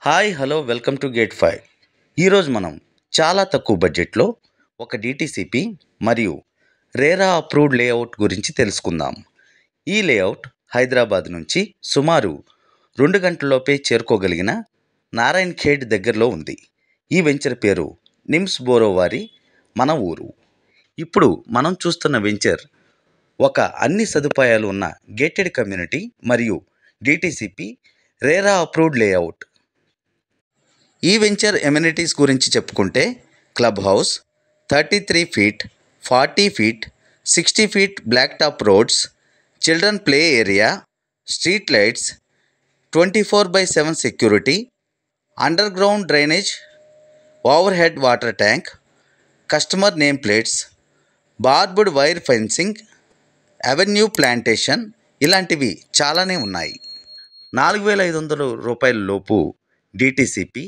Hi hello welcome to gate 5. ఈరోజు మనం చాలా తక్కువ బడ్జెట్లో ఒక డిటిసిపి మరియు రేరా అప్రూవ్డ్ లేఅవుట్ గురించి తెలుసుకుందాం. ఈ లేఅవుట్ హైదరాబాద్ నుంచి సుమారు 2 గంటల్లోపే చేరుకోగలిగిన నారాయణ్ ఖేడ్ దగ్గరలో ఉంది. ఈ వెంచర్ పేరు నిమ్స్ బోరోవారి మన ఊరు. ఇప్పుడు మనం చూస్తున్న వెంచర్ ఒక అన్ని సదుపాయాలు ఉన్న గేటెడ్ కమ్యూనిటీ మరియు డిటిసిపి రేరా అప్రూవ్డ్ లేఅవుట్. ఈ వెంచర్ ఎమ్యూనిటీస్ గురించి చెప్పుకుంటే club house, 33 feet, 40 feet, 60 feet black top roads, children play area, street lights, 24/7 security, underground drainage, overhead water tank, customer name plates, barbed wire fencing, avenue plantation ఇలాంటివి చాలానే ఉన్నాయి. 4,500 రూపాయల లోపు DTCP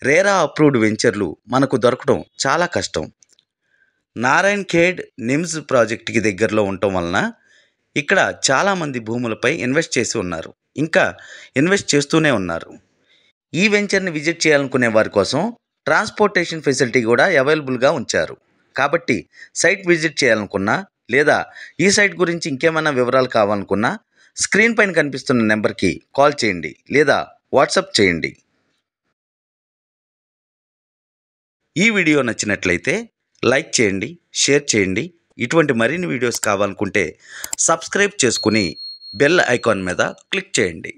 RERA approved వెంచర్లు మనకు దొరకడం చాలా కష్టం. నారాయణ్ ఖేడ్ నిమ్స్ ప్రాజెక్టుకి దగ్గరలో ఉండటం వలన ఇక్కడ చాలామంది భూములపై ఇన్వెస్ట్ చేసి ఉన్నారు, ఇంకా ఇన్వెస్ట్ చేస్తూనే ఉన్నారు. ఈ వెంచర్ని విజిట్ చేయాలనుకునే వారి కోసం ట్రాన్స్పోర్టేషన్ ఫెసిలిటీ కూడా అవైలబుల్గా ఉంచారు. కాబట్టి సైట్ విజిట్ చేయాలనుకున్నా లేదా ఈ సైట్ గురించి ఇంకేమైనా వివరాలు కావాలనుకున్నా స్క్రీన్ పైన కనిపిస్తున్న నెంబర్కి కాల్ చేయండి లేదా వాట్సాప్ చేయండి. ఈ వీడియో నచ్చినట్లయితే లైక్ చేయండి, షేర్ చేయండి. ఇటువంటి మరిన్ని వీడియోస్ కావాలనుకుంటే సబ్స్క్రైబ్ చేసుకుని బెల్ ఐకాన్ మీద క్లిక్ చేయండి.